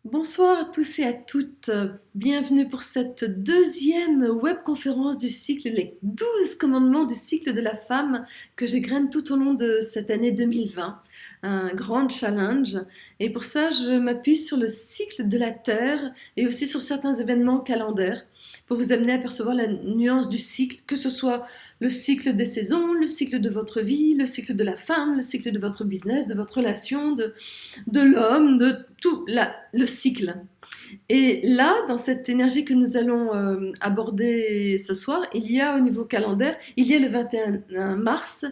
Bonsoir à tous et à toutes. Bienvenue pour cette deuxième webconférence du cycle Les 12 commandements du cycle de la femme que j'égrène tout au long de cette année 2020. Un grand challenge. Et pour ça, je m'appuie sur le cycle de la Terre et aussi sur certains événements calendaires pour vous amener à percevoir la nuance du cycle, que ce soit le cycle des saisons, le cycle de votre vie, le cycle de la femme, le cycle de votre business, de votre relation, de l'homme, de tout le cycle. Et là, dans cette énergie que nous allons aborder ce soir, il y a au niveau calendaire, il y a le 21 mars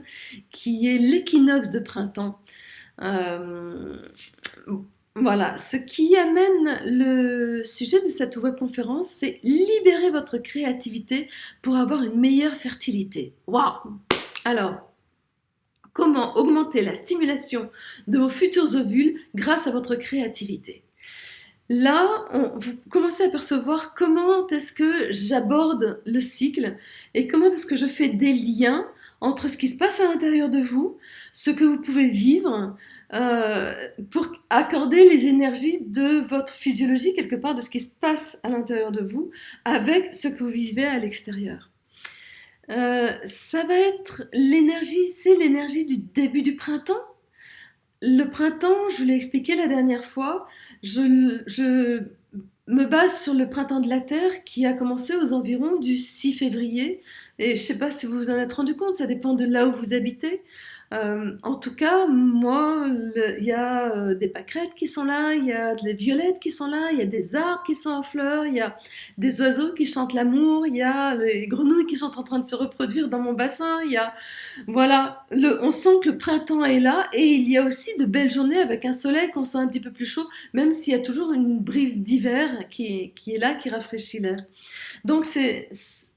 qui est l'équinoxe de printemps. Euh, voilà, ce qui amène le sujet de cette webconférence, c'est libérer votre créativité pour avoir une meilleure fertilité. Waouh! Alors, comment augmenter la stimulation de vos futurs ovules grâce à votre créativité? Là, vous commencez à percevoir comment est-ce que j'aborde le cycle et comment est-ce que je fais des liens entre ce qui se passe à l'intérieur de vous, ce que vous pouvez vivre, euh, pour accorder les énergies de votre physiologie, quelque part, de ce qui se passe à l'intérieur de vous, avec ce que vous vivez à l'extérieur. Ça va être l'énergie, c'est l'énergie du début du printemps. Le printemps, je vous l'ai expliqué la dernière fois, je me base sur le printemps de la Terre qui a commencé aux environs du 6 février. Et je ne sais pas si vous vous en êtes rendu compte, ça dépend de là où vous habitez. En tout cas, moi, il y a des pâquerettes qui sont là, il y a des violettes qui sont là, il y a des arbres qui sont en fleurs, il y a des oiseaux qui chantent l'amour, il y a les grenouilles qui sont en train de se reproduire dans mon bassin, il y a voilà, on sent que le printemps est là et il y a aussi de belles journées avec un soleil qu'on sent un petit peu plus chaud, même s'il y a toujours une brise d'hiver qui est là, qui rafraîchit l'air. Donc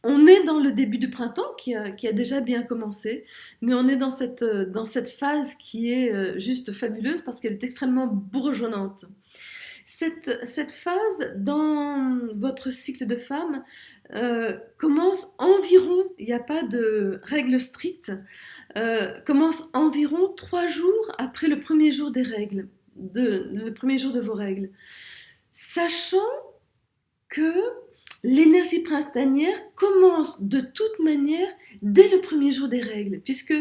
on est dans le début du printemps qui a déjà bien commencé, mais on est dans cette phase qui est juste fabuleuse parce qu'elle est extrêmement bourgeonnante. Cette phase dans votre cycle de femme commence environ, il n'y a pas de règle stricte, commence environ 3 jours après le premier jour des règles, le premier jour de vos règles. Sachant que l'énergie printanière commence de toute manière dès le premier jour des règles, puisque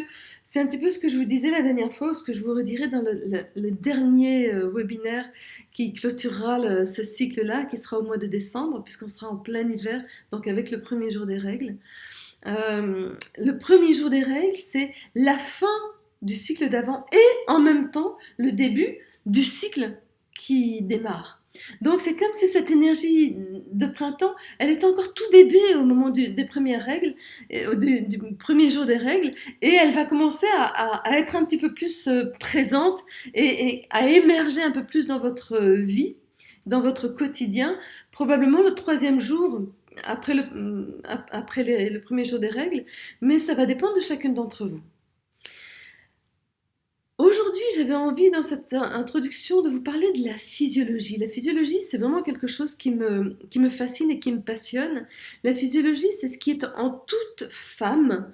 c'est un petit peu ce que je vous disais la dernière fois, ou ce que je vous redirai dans le dernier webinaire qui clôturera ce cycle-là, qui sera au mois de décembre, puisqu'on sera en plein hiver, donc avec le premier jour des règles. Le premier jour des règles, c'est la fin du cycle d'avant et en même temps le début du cycle qui démarre. Donc c'est comme si cette énergie de printemps, elle était encore tout bébé au moment des premières règles, du premier jour des règles, et elle va commencer à être un petit peu plus présente et à émerger un peu plus dans votre vie, dans votre quotidien. Probablement le troisième jour après le premier jour des règles, mais ça va dépendre de chacune d'entre vous. Aujourd'hui, j'avais envie dans cette introduction de vous parler de la physiologie. La physiologie, c'est vraiment quelque chose qui me fascine et qui me passionne. La physiologie, c'est ce qui est en toute femme.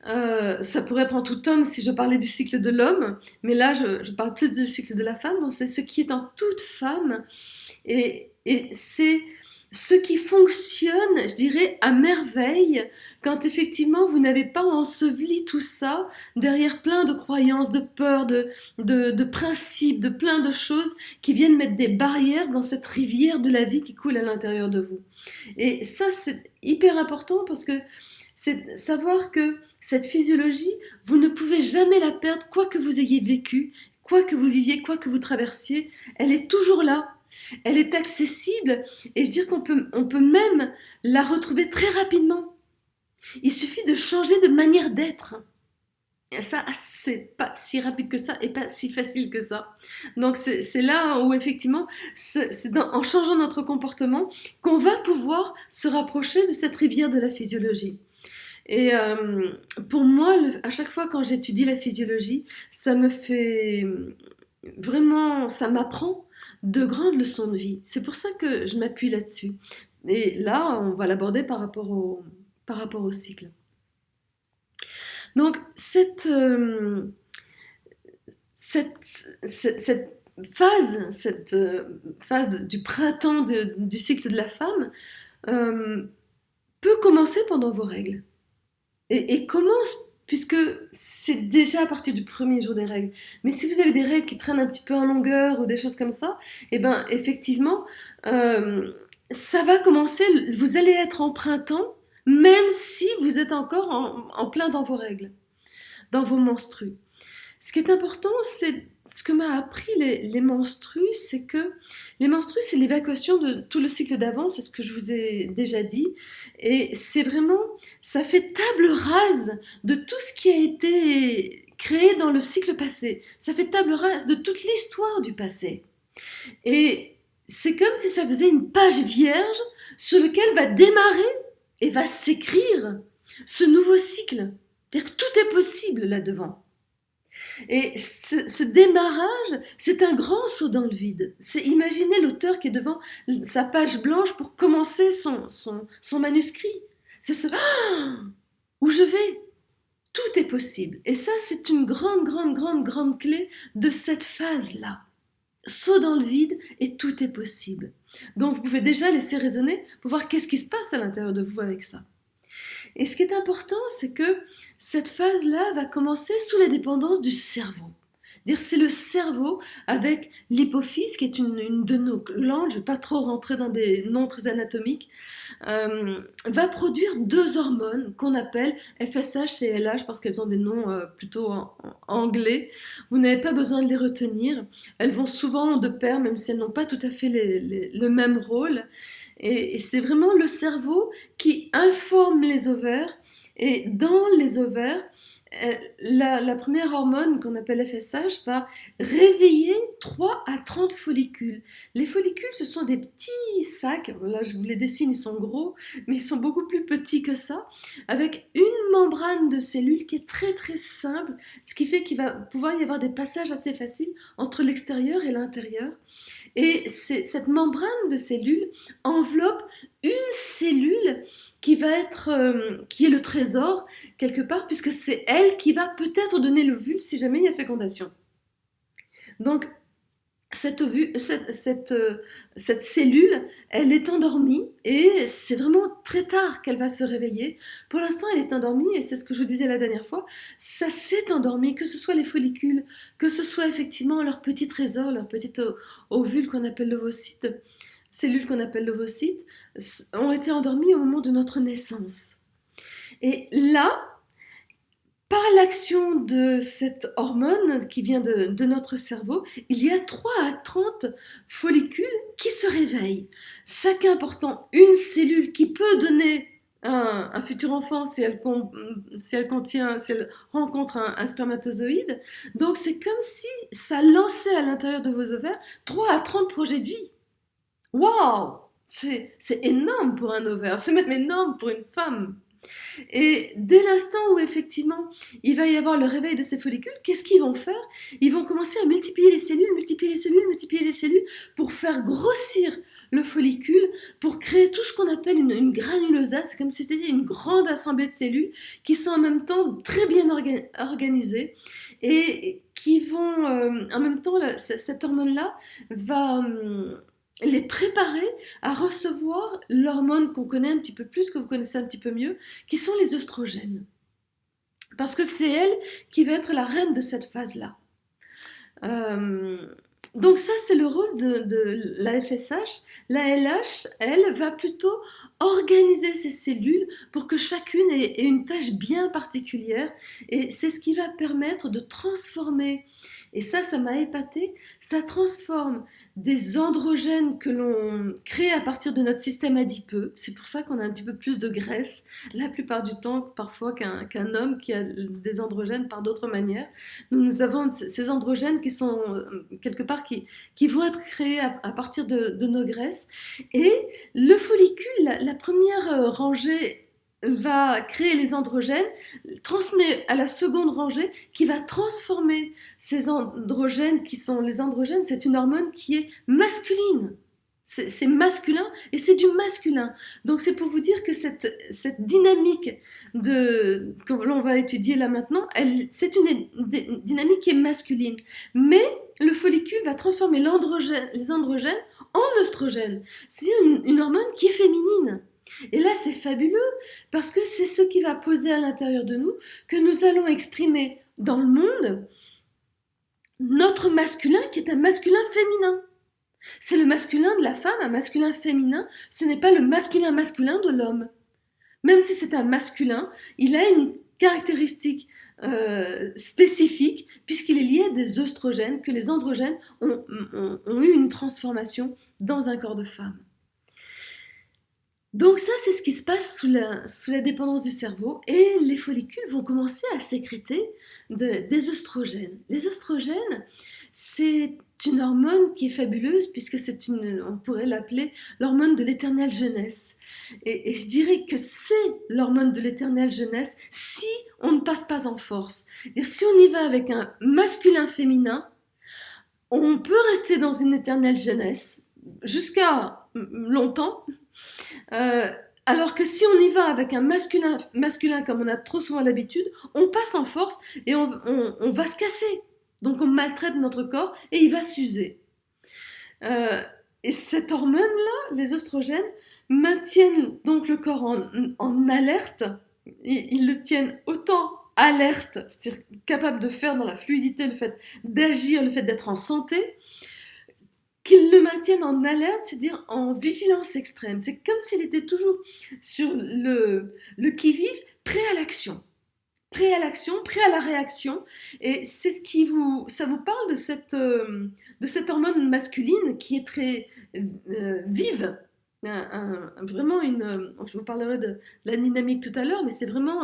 Ça pourrait être en tout homme si je parlais du cycle de l'homme, mais là, je parle plus du cycle de la femme. Donc, c'est ce qui est en toute femme. Et c'est ce qui fonctionne, je dirais, à merveille quand effectivement vous n'avez pas enseveli tout ça derrière plein de croyances, de peurs, de principes, de plein de choses qui viennent mettre des barrières dans cette rivière de la vie qui coule à l'intérieur de vous. Et ça, c'est hyper important parce que c'est savoir que cette physiologie, vous ne pouvez jamais la perdre, quoi que vous ayez vécu, quoi que vous viviez, quoi que vous traversiez, elle est toujours là. Elle est accessible et je dire on peut même la retrouver très rapidement. Il suffit de changer de manière d'être. Et ça, c'est pas si rapide que ça et pas si facile que ça. Donc c'est là où effectivement, en changeant notre comportement qu'on va pouvoir se rapprocher de cette rivière de la physiologie. Et pour moi, à chaque fois quand j'étudie la physiologie, ça me fait vraiment, ça m'apprend de grandes leçons de vie. C'est pour ça que je m'appuie là-dessus. Et là, on va l'aborder par rapport au cycle. Donc, cette phase du printemps du cycle de la femme euh, peut commencer pendant vos règles. Et commence puisque c'est déjà à partir du premier jour des règles. Mais si vous avez des règles qui traînent un petit peu en longueur ou des choses comme ça, eh ben effectivement, euh, ça va commencer, vous allez être en printemps, même si vous êtes encore en plein dans vos règles, dans vos menstrues. Ce qui est important, c'est ce que m'a appris les menstrues, c'est que les menstrues, c'est l'évacuation de tout le cycle d'avant, c'est ce que je vous ai déjà dit. Et c'est vraiment, ça fait table rase de tout ce qui a été créé dans le cycle passé. Ça fait table rase de toute l'histoire du passé. Et c'est comme si ça faisait une page vierge sur laquelle va démarrer et va s'écrire ce nouveau cycle. C'est-à-dire que tout est possible là-devant. Et ce démarrage, c'est un grand saut dans le vide. C'est imaginer l'auteur qui est devant sa page blanche pour commencer son manuscrit. C'est ce où je vais. Tout est possible. Et ça, c'est une grande, grande, grande, grande clé de cette phase-là. Saut dans le vide et tout est possible. Donc vous pouvez déjà laisser résonner pour voir qu'est-ce qui se passe à l'intérieur de vous avec ça. Et ce qui est important, c'est que cette phase-là va commencer sous la dépendance du cerveau. C'est le cerveau avec l'hypophyse, qui est une de nos glandes, je ne vais pas trop rentrer dans des noms très anatomiques, va produire deux hormones qu'on appelle FSH et LH parce qu'elles ont des noms plutôt en anglais. Vous n'avez pas besoin de les retenir. Elles vont souvent de pair, même si elles n'ont pas tout à fait le même rôle. Et c'est vraiment le cerveau qui informe les ovaires. Et dans les ovaires, la première hormone qu'on appelle FSH va réveiller 3 à 30 follicules. Les follicules, ce sont des petits sacs, là je vous les dessine, ils sont gros, mais ils sont beaucoup plus petits que ça, avec une membrane de cellules qui est très très simple, ce qui fait qu'il va pouvoir y avoir des passages assez faciles entre l'extérieur et l'intérieur. Et cette membrane de cellules enveloppe une cellule qui va être, qui est le trésor quelque part, puisque c'est elle qui va peut-être donner l'ovule si jamais il y a fécondation. Donc cette cellule, elle est endormie et c'est vraiment très tard qu'elle va se réveiller. Pour l'instant, elle est endormie et c'est ce que je vous disais la dernière fois, ça s'est endormi, que ce soit les follicules, que ce soit effectivement leur petit trésor, leur petit ovule qu'on appelle l'ovocyte, cellules qu'on appelle l'ovocyte, ont été endormies au moment de notre naissance. Et là, par l'action de cette hormone qui vient de notre cerveau, il y a 3 à 30 follicules qui se réveillent, chacun portant une cellule qui peut donner un futur enfant si elle rencontre un spermatozoïde. Donc c'est comme si ça lançait à l'intérieur de vos ovaires 3 à 30 projets de vie. Waouh! C'est énorme pour un ovaire, c'est même énorme pour une femme. Et dès l'instant où effectivement il va y avoir le réveil de ces follicules, qu'est-ce qu'ils vont faire? Ils vont commencer à multiplier les cellules, multiplier les cellules, multiplier les cellules pour faire grossir le follicule, pour créer tout ce qu'on appelle une granulosa. C'est comme si c'était une grande assemblée de cellules qui sont en même temps très bien organisées et qui vont en même temps, cette hormone-là va les préparer à recevoir l'hormone qu'on connaît un petit peu plus, que vous connaissez un petit peu mieux, qui sont les œstrogènes. Parce que c'est elle qui va être la reine de cette phase-là. Donc ça, c'est le rôle de la FSH. La LH, elle, va plutôt organiser ses cellules pour que chacune ait une tâche bien particulière. Et c'est ce qui va permettre de transformer, et ça m'a épaté, ça transforme des androgènes que l'on crée à partir de notre système adipeux. C'est pour ça qu'on a un petit peu plus de graisse, la plupart du temps, parfois qu'un homme qui a des androgènes par d'autres manières. Nous avons ces androgènes qui sont quelque part qui vont être créés à partir de nos graisses. Et le follicule, la première rangée va créer les androgènes, transmet à la seconde rangée qui va transformer ces androgènes qui sont les androgènes, c'est une hormone qui est masculine. C'est masculin et c'est du masculin. Donc c'est pour vous dire que cette dynamique que l'on va étudier là maintenant, c'est une dynamique qui est masculine. Mais le follicule va transformer les androgènes en oestrogènes, c'est-à-dire une hormone qui est féminine. Et là, c'est fabuleux parce que c'est ce qui va poser à l'intérieur de nous que nous allons exprimer dans le monde notre masculin qui est un masculin féminin. C'est le masculin de la femme, un masculin féminin, ce n'est pas le masculin masculin de l'homme. Même si c'est un masculin, il a une caractéristique spécifique puisqu'il est lié à des oestrogènes, que les androgènes ont eu une transformation dans un corps de femme. Donc ça, c'est ce qui se passe sous la dépendance du cerveau et les follicules vont commencer à sécréter des oestrogènes. Les oestrogènes, c'est une hormone qui est fabuleuse puisque on pourrait l'appeler l'hormone de l'éternelle jeunesse. Et je dirais que c'est l'hormone de l'éternelle jeunesse si on ne passe pas en force. Et si on y va avec un masculin féminin, on peut rester dans une éternelle jeunesse jusqu'à longtemps. Alors que si on y va avec un masculin comme on a trop souvent l'habitude, on passe en force et on va se casser. Donc on maltraite notre corps et il va s'user. Et cette hormone-là, les oestrogènes, maintiennent donc le corps en alerte. Ils le tiennent autant alerte, c'est-à-dire capable de faire dans la fluidité, le fait d'agir, le fait d'être en santé, qu'ils le maintiennent en alerte, c'est-à-dire en vigilance extrême. C'est comme s'il était toujours sur le qui-vive, prêt à l'action. Prêt à l'action, prêt à la réaction. Et c'est ça vous parle de cette hormone masculine qui est très vive. Vraiment je vous parlerai de la dynamique tout à l'heure, mais c'est vraiment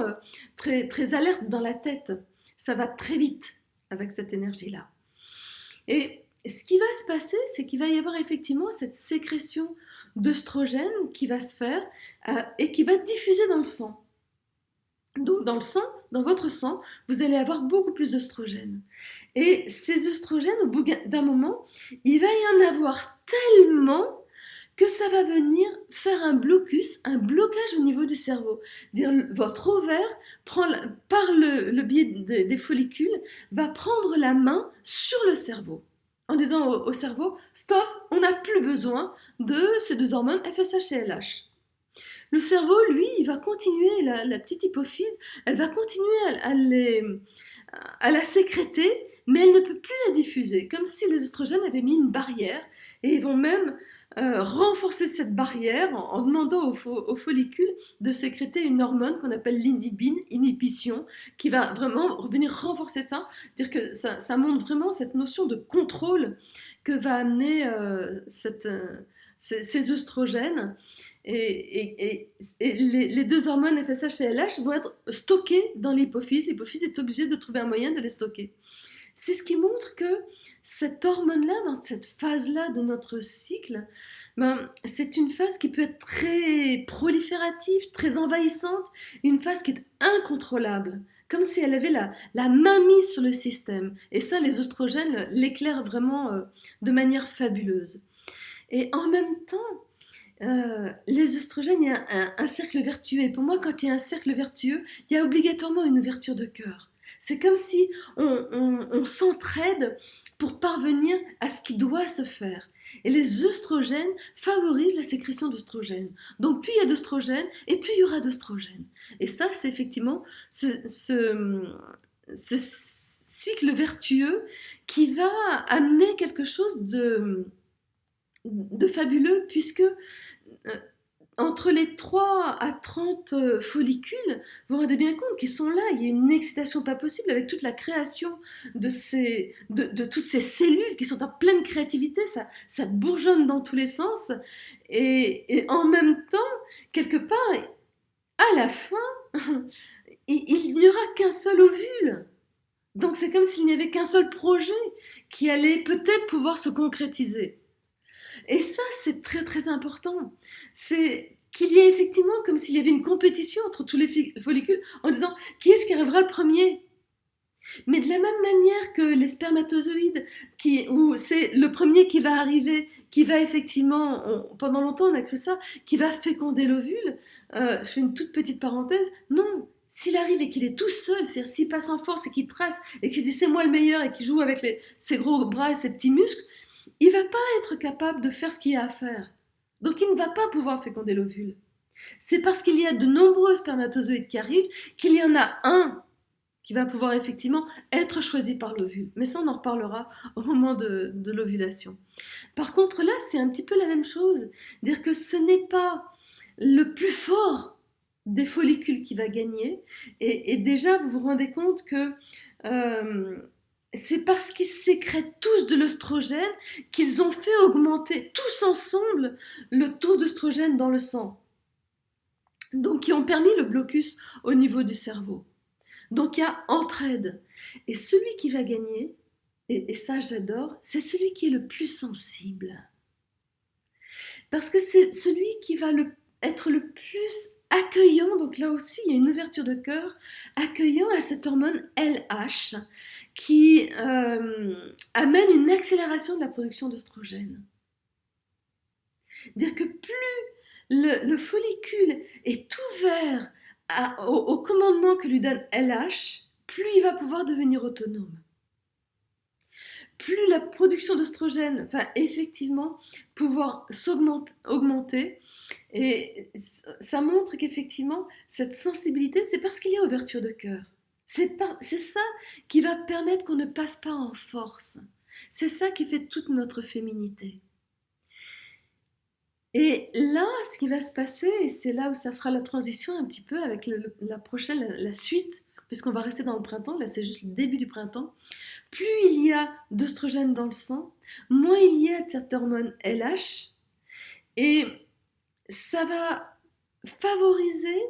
très, très alerte dans la tête. Ça va très vite avec cette énergie-là. Et ce qui va se passer, c'est qu'il va y avoir effectivement cette sécrétion d'œstrogène qui va se faire et qui va diffuser dans le sang. Donc dans le sang, dans votre sang, vous allez avoir beaucoup plus d'œstrogènes. Et ces œstrogènes, au bout d'un moment, il va y en avoir tellement que ça va venir faire un blocage au niveau du cerveau. Votre ovaire, par le biais des follicules, va prendre la main sur le cerveau. En disant au cerveau, stop, on n'a plus besoin de ces deux hormones FSH et LH. Le cerveau, lui, il va continuer, la petite hypophyse, elle va continuer à la sécréter, mais elle ne peut plus la diffuser, comme si les oestrogènes avaient mis une barrière, et ils vont même renforcer cette barrière en demandant aux follicules de sécréter une hormone qu'on appelle l'inhibition, qui va vraiment venir renforcer ça, dire que ça montre vraiment cette notion de contrôle que va amener ces oestrogènes. Et les deux hormones FSH et LH vont être stockées dans l'hypophyse. L'hypophyse est obligée de trouver un moyen de les stocker. C'est ce qui montre que cette hormone-là, dans cette phase-là de notre cycle, c'est une phase qui peut être très proliférative, très envahissante, une phase qui est incontrôlable, comme si elle avait la main mise sur le système. Et ça, les oestrogènes l'éclairent vraiment de manière fabuleuse. Et en même temps, les oestrogènes, il y a un cercle vertueux. Et pour moi, quand il y a un cercle vertueux, il y a obligatoirement une ouverture de cœur. C'est comme si on s'entraide pour parvenir à ce qui doit se faire. Et les oestrogènes favorisent la sécrétion d'oestrogènes. Donc plus il y a d'oestrogènes, et plus il y aura d'oestrogènes. Et ça, c'est effectivement ce cycle vertueux qui va amener quelque chose de fabuleux, puisque entre les 3 à 30 follicules, vous vous rendez bien compte qu'ils sont là, il y a une excitation pas possible avec toute la création de toutes ces cellules qui sont en pleine créativité, ça bourgeonne dans tous les sens, et en même temps, quelque part, à la fin, il n'y aura qu'un seul ovule. Donc c'est comme s'il n'y avait qu'un seul projet qui allait peut-être pouvoir se concrétiser. Et ça, c'est très très important. C'est qu'il y ait effectivement comme s'il y avait une compétition entre tous les follicules en disant qui est-ce qui arrivera le premier. Mais de la même manière que les spermatozoïdes, où c'est le premier qui va arriver, qui va effectivement, pendant longtemps on a cru ça, qui va féconder l'ovule, je fais une toute petite parenthèse, non, S'il arrive et qu'il est tout seul, c'est-à-dire s'il passe en force et qu'il trace et qu'il dit c'est moi le meilleur et qu'il joue avec ses gros bras et ses petits muscles, il ne va pas être capable de faire ce qu'il y a à faire. Donc il ne va pas pouvoir féconder l'ovule. C'est parce qu'il y a de nombreux spermatozoïdes qui arrivent qu'il y en a un qui va pouvoir effectivement être choisi par l'ovule. Mais ça, on en reparlera au moment de l'ovulation. Par contre, là, c'est un petit peu la même chose. Dire que ce n'est pas le plus fort des follicules qui va gagner. Et déjà, vous vous rendez compte que c'est parce qu'ils sécrètent tous de l'œstrogène qu'ils ont fait augmenter tous ensemble le taux d'œstrogène dans le sang. Donc, qui ont permis le blocus au niveau du cerveau. Donc, il y a entraide. Et celui qui va gagner, et ça j'adore, c'est celui qui est le plus sensible. Parce que c'est celui qui va être le plus accueillant, donc là aussi il y a une ouverture de cœur, accueillant à cette hormone LH qui amène une accélération de la production d'œstrogène. Dire que plus le follicule est ouvert au commandement que lui donne LH, plus il va pouvoir devenir autonome. Plus la production d'œstrogène va effectivement pouvoir augmenter. Et ça montre qu'effectivement, cette sensibilité, c'est parce qu'il y a ouverture de cœur. C'est ça qui va permettre qu'on ne passe pas en force. C'est ça qui fait toute notre féminité. Et là, ce qui va se passer, et c'est là où ça fera la transition un petit peu avec la suite, puisqu'on va rester dans le printemps, là c'est juste le début du printemps, plus il y a d'œstrogène dans le sang, moins il y a de cette hormone LH, et ça va favoriser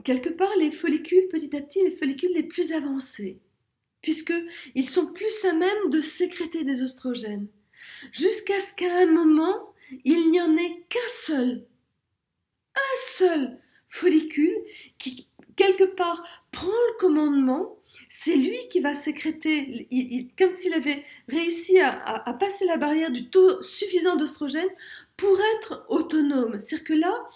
quelque part les follicules, petit à petit, les follicules les plus avancés, puisqu'ils sont plus à même de sécréter des œstrogènes, jusqu'à ce qu'à un moment, il n'y en ait un seul follicule qui, quelque part, prend le commandement. C'est lui qui va sécréter, comme s'il avait réussi à passer la barrière du taux suffisant d'œstrogène pour être autonome. C'est-à-dire que là,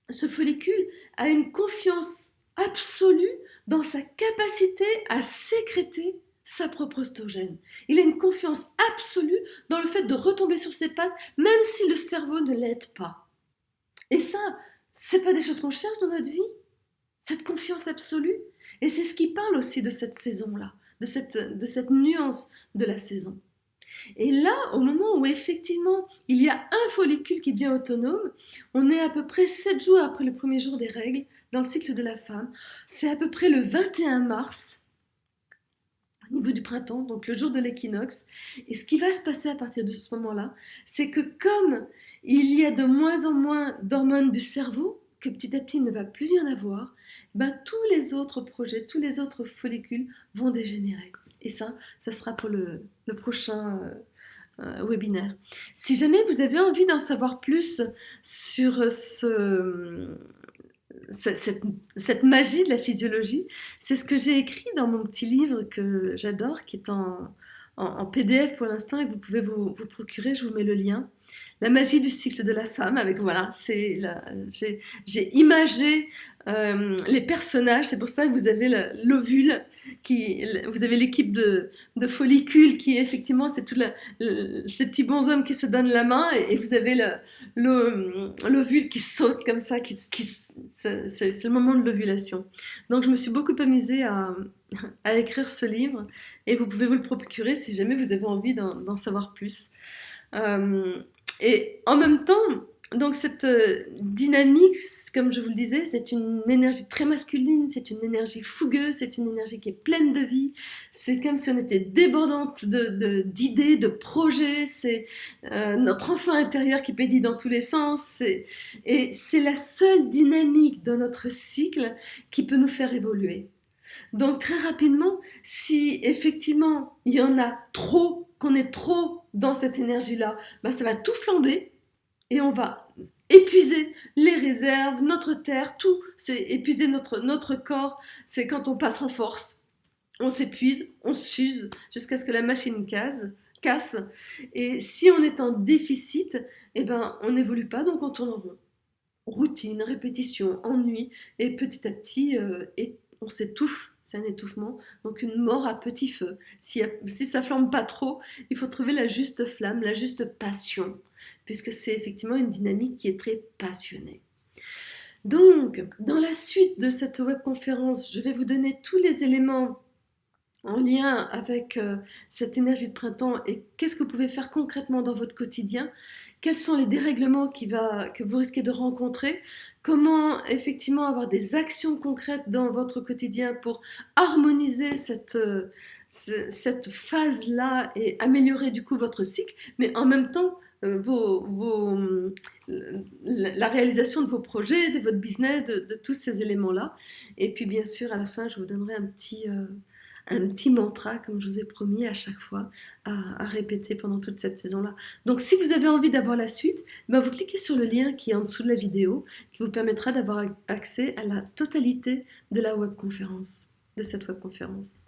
ce follicule a une confiance absolue dans sa capacité à sécréter sa propre oestrogène. Il a une confiance absolue dans le fait de retomber sur ses pattes, même si le cerveau ne l'aide pas. Et ça, c'est pas des choses qu'on cherche dans notre vie, cette confiance absolue. Et c'est ce qui parle aussi de cette saison-là, de cette nuance de la saison. Et là, au moment où effectivement il y a un follicule qui devient autonome, on est à peu près 7 jours après le premier jour des règles dans le cycle de la femme. C'est à peu près le 21 mars, au niveau du printemps, donc le jour de l'équinoxe. Et ce qui va se passer à partir de ce moment-là, c'est que comme il y a de moins en moins d'hormones du cerveau, que petit à petit il ne va plus y en avoir, tous les autres projets, tous les autres follicules vont dégénérer. Et ça sera pour le prochain webinaire. Si jamais vous avez envie d'en savoir plus sur cette magie de la physiologie, c'est ce que j'ai écrit dans mon petit livre que j'adore, qui est en PDF pour l'instant et que vous pouvez vous procurer, je vous mets le lien. La magie du cycle de la femme, avec voilà, j'ai imagé les personnages, c'est pour ça que vous avez l'ovule, vous avez l'équipe de follicules qui effectivement c'est ces petits bonshommes qui se donnent la main et vous avez l'ovule qui saute comme ça, c'est le moment de l'ovulation. Donc je me suis beaucoup amusée à écrire ce livre et vous pouvez vous le procurer si jamais vous avez envie d'en savoir plus. Et en même temps, donc cette dynamique, comme je vous le disais, c'est une énergie très masculine, c'est une énergie fougueuse, c'est une énergie qui est pleine de vie, c'est comme si on était débordante d'idées, de projets, c'est notre enfant intérieur qui pédille dans tous les sens, et c'est la seule dynamique de notre cycle qui peut nous faire évoluer. Donc très rapidement, si effectivement il y en a trop, qu'on est trop dans cette énergie-là, ça va tout flamber et on va épuiser les réserves, notre terre, tout, c'est épuiser notre corps, c'est quand on passe en force, on s'épuise, on s'use jusqu'à ce que la machine casse, et si on est en déficit, on n'évolue pas, donc on tourne en rond. routine, répétition, ennui, et petit à petit, on s'étouffe. C'est un étouffement, donc une mort à petit feu. Si ça flambe pas trop, il faut trouver la juste flamme, la juste passion, puisque c'est effectivement une dynamique qui est très passionnée. Donc, dans la suite de cette webconférence, je vais vous donner tous les éléments en lien avec cette énergie de printemps et qu'est-ce que vous pouvez faire concrètement dans votre quotidien, quels sont les dérèglements que vous risquez de rencontrer, comment effectivement avoir des actions concrètes dans votre quotidien pour harmoniser cette phase-là et améliorer du coup votre cycle, mais en même temps la réalisation de vos projets, de votre business, de tous ces éléments-là. Et puis bien sûr, à la fin, je vous donnerai un petit mantra, comme je vous ai promis à chaque fois, à répéter pendant toute cette saison-là. Donc si vous avez envie d'avoir la suite, ben vous cliquez sur le lien qui est en dessous de la vidéo, qui vous permettra d'avoir accès à la totalité de la webconférence, de cette webconférence.